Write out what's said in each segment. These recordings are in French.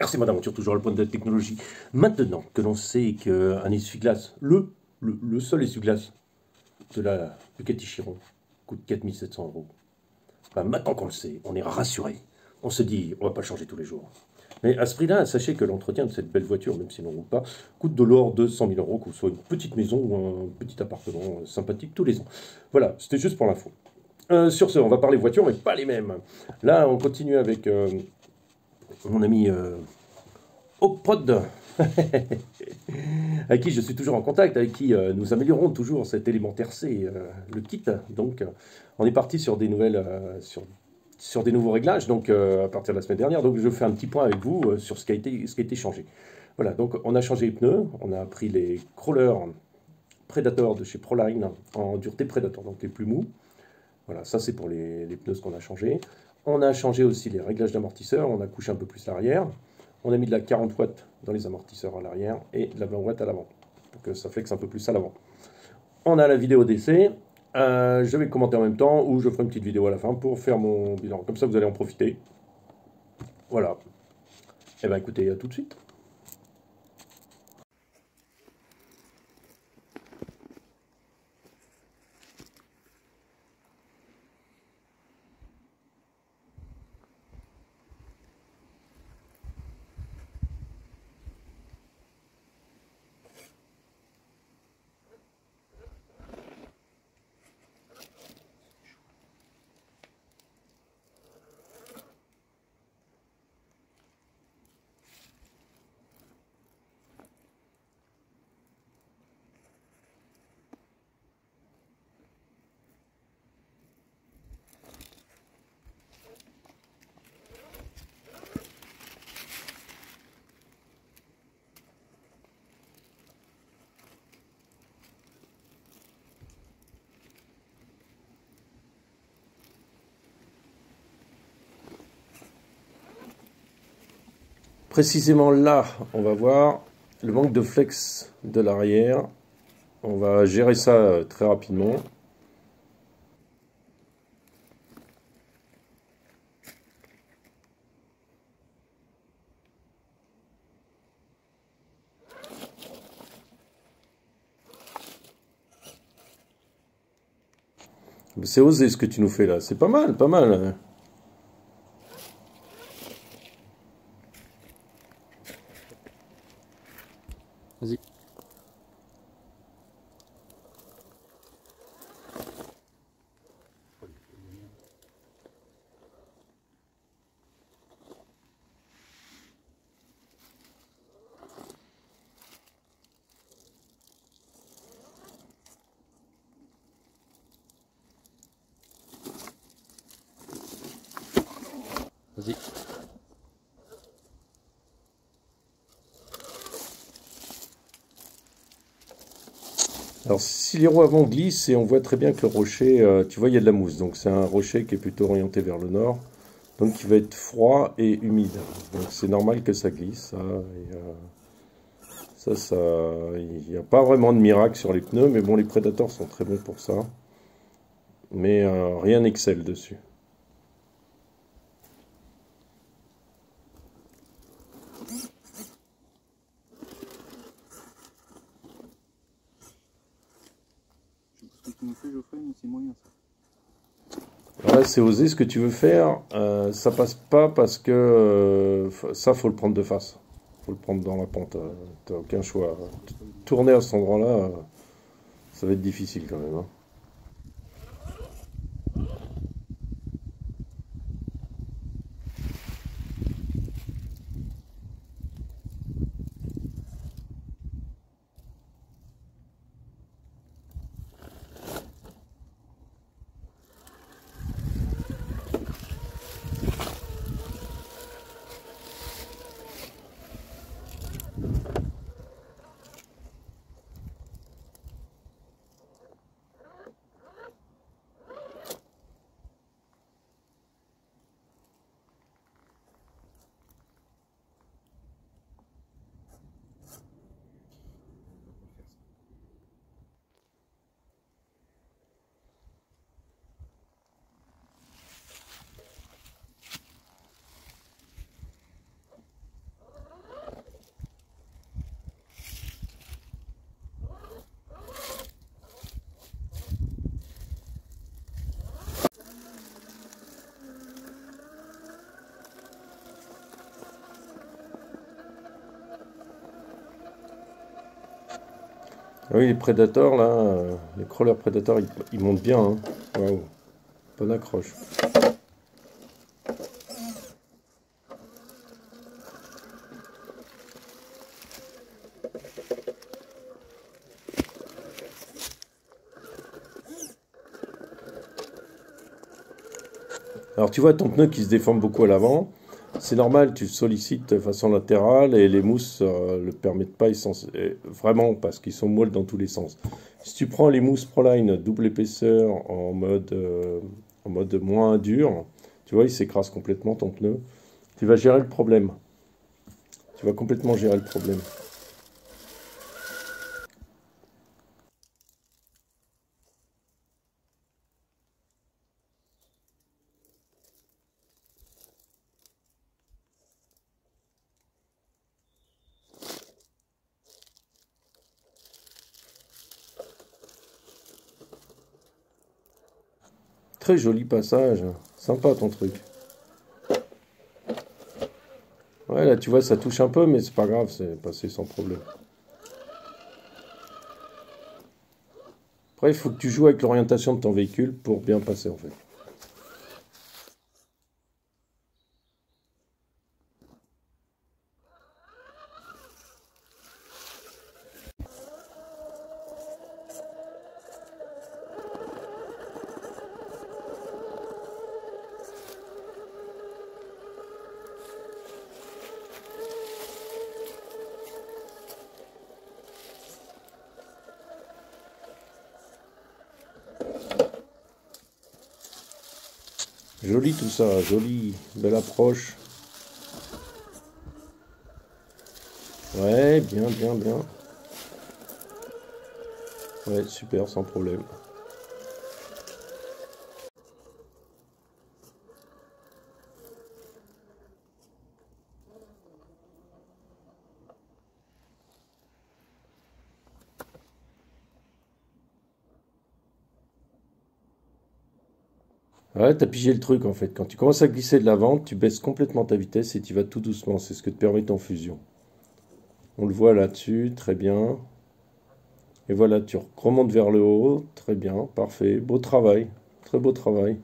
c'est Madame Aventure, toujours le point de la technologie. Maintenant que l'on sait qu'un essuie-glace, le seul essuie-glace de la Ducati Chiron coûte 4 700 €, bah, maintenant qu'on le sait, on est rassuré. On se dit, on va pas le changer tous les jours. Mais à ce prix-là, sachez que l'entretien de cette belle voiture, même si l'on ne roule pas, coûte de l'ordre de 100 000 €, que ce soit une petite maison ou un petit appartement sympathique tous les ans. Voilà, c'était juste pour l'info. Sur ce, on va parler voiture, mais pas les mêmes. Là, on continue avec mon ami Oprod, avec qui je suis toujours en contact, avec qui nous améliorons toujours cet élémentaire C, le kit. Donc, on est parti sur des nouvelles, sur des nouveaux réglages, donc à partir de la semaine dernière. Donc, je fais un petit point avec vous sur ce qui a été changé. Voilà, donc on a changé les pneus, on a pris les crawlers Predator de chez Proline en dureté Predator, donc les plus mous. Voilà, ça c'est pour les pneus ce qu'on a changé. On a changé aussi les réglages d'amortisseurs, on a couché un peu plus l'arrière. On a mis de la 40 watts dans les amortisseurs à l'arrière et de la 20 watts à l'avant. Donc ça flexe un peu plus à l'avant. On a la vidéo d'essai. Je vais commenter en même temps ou je ferai une petite vidéo à la fin pour faire mon bilan. Comme ça vous allez en profiter. Voilà. Et bien écoutez, à tout de suite. Précisément là, on va voir le manque de flex de l'arrière. On va gérer ça très rapidement. C'est osé ce que tu nous fais là. C'est pas mal, pas mal. Vas-y. Vas-y. Alors, si les roues avant glissent, et on voit très bien que le rocher, tu vois, il y a de la mousse. Donc, c'est un rocher qui est plutôt orienté vers le nord. Donc, qui va être froid et humide. Donc, c'est normal que ça glisse. Il n'y a pas vraiment de miracle sur les pneus. Mais bon, les Predators sont très bons pour ça. Mais rien n'excelle dessus. Là, c'est osé ce que tu veux faire. Ça passe pas parce que ça, faut le prendre de face. Faut le prendre dans la pente. T'as aucun choix. Tourner à cet endroit-là, ça va être difficile quand même, hein. Ah oui, les Predators, là, les crawlers Predators, ils montent bien, hein. Waouh, bonne accroche. Alors tu vois ton pneu qui se déforme beaucoup à l'avant, c'est normal, tu le sollicites de façon latérale et les mousses le permettent pas vraiment parce qu'ils sont molles dans tous les sens. Si tu prends les mousses Proline double épaisseur en mode moins dur, tu vois, il s'écrase complètement ton pneu. Tu vas gérer le problème. Tu vas complètement gérer le problème. Très joli passage, sympa ton truc. Ouais, là tu vois, ça touche un peu, mais c'est pas grave, c'est passé sans problème. Après, il faut que tu joues avec l'orientation de ton véhicule pour bien passer en fait. Joli tout ça, joli, belle approche. Ouais, bien, bien, bien. Ouais, super, sans problème. Ouais, t'as pigé le truc en fait. Quand tu commences à glisser de l'avant, tu baisses complètement ta vitesse et tu vas tout doucement. C'est ce que te permet ton fusion. On le voit là-dessus, très bien. Et voilà, tu remontes vers le haut, très bien, parfait. Beau travail, très beau travail.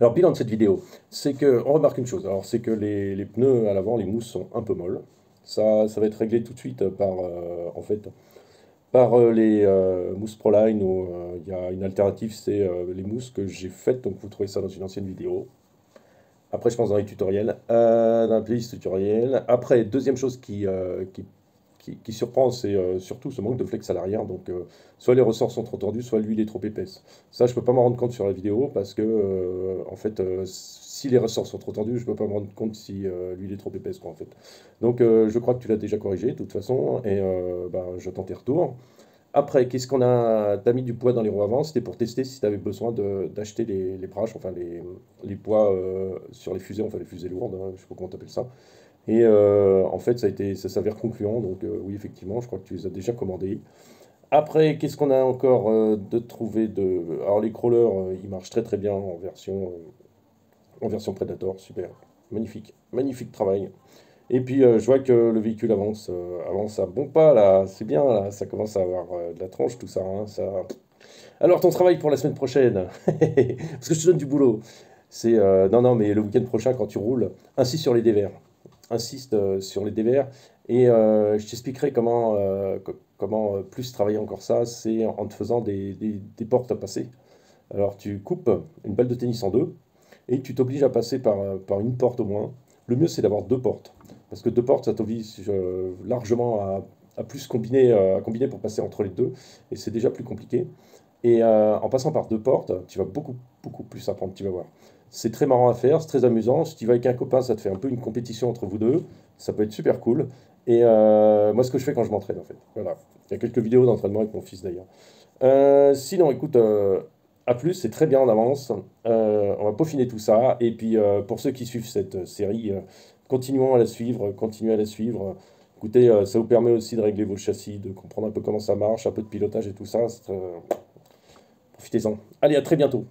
Alors, bilan de cette vidéo, c'est que on remarque une chose. Alors, c'est que les pneus à l'avant, les mousses sont un peu molles. Ça va être réglé tout de suite par les mousses Proline où il y a une alternative, c'est les mousses que j'ai faites. Donc, vous trouvez ça dans une ancienne vidéo. Après, je pense dans les tutoriels, dans la playlist tutoriel. Après, deuxième chose qui surprend, c'est surtout ce manque de flex à l'arrière. Donc, soit les ressorts sont trop tordus, soit l'huile est trop épaisse. Ça, je peux pas m'en rendre compte sur la vidéo parce que, si les ressorts sont trop tordus, je peux pas me rendre compte si l'huile est trop épaisse, quoi, en fait. Donc, je crois que tu l'as déjà corrigé, de toute façon, et ben, j'attends tes retours. Après, qu'est-ce qu'on a? T'as mis du poids dans les roues avant, c'était pour tester si tu avais besoin d'acheter les braches, enfin les poids sur les fusées, enfin les fusées lourdes, hein, je sais pas comment t'appelles ça. Et en fait, ça s'avère concluant, donc oui, effectivement, je crois que tu les as déjà commandés. Après, qu'est-ce qu'on a encore de trouvé de... Alors les crawlers, ils marchent très très bien en version Predator, super, magnifique, magnifique travail. Et puis je vois que le véhicule avance à bons pas là, c'est bien là, ça commence à avoir de la tronche tout ça, hein, ça. Alors ton travail pour la semaine prochaine, parce que je te donne du boulot, c'est non non mais le week-end prochain quand tu roules, insiste sur les dévers, insiste sur les dévers Et je t'expliquerai comment plus travailler encore ça, c'est en te faisant des portes à passer. Alors tu coupes une balle de tennis en deux et tu t'obliges à passer par une porte au moins. Le mieux c'est d'avoir deux portes. Parce que deux portes, ça t'oblige largement à plus combiner, à combiner pour passer entre les deux. Et c'est déjà plus compliqué. Et en passant par deux portes, tu vas beaucoup plus apprendre, tu vas voir. C'est très marrant à faire, c'est très amusant. Si tu vas avec un copain, ça te fait un peu une compétition entre vous deux. Ça peut être super cool. Et moi, ce que je fais quand je m'entraîne, en fait. Voilà. Il y a quelques vidéos d'entraînement avec mon fils, d'ailleurs. Sinon, écoute, à plus, c'est très bien en avance. On va peaufiner tout ça. Et puis, pour ceux qui suivent cette série, continuons à la suivre, continuez à la suivre. Écoutez, ça vous permet aussi de régler vos châssis, de comprendre un peu comment ça marche, un peu de pilotage et tout ça. Profitez-en. Allez, à très bientôt.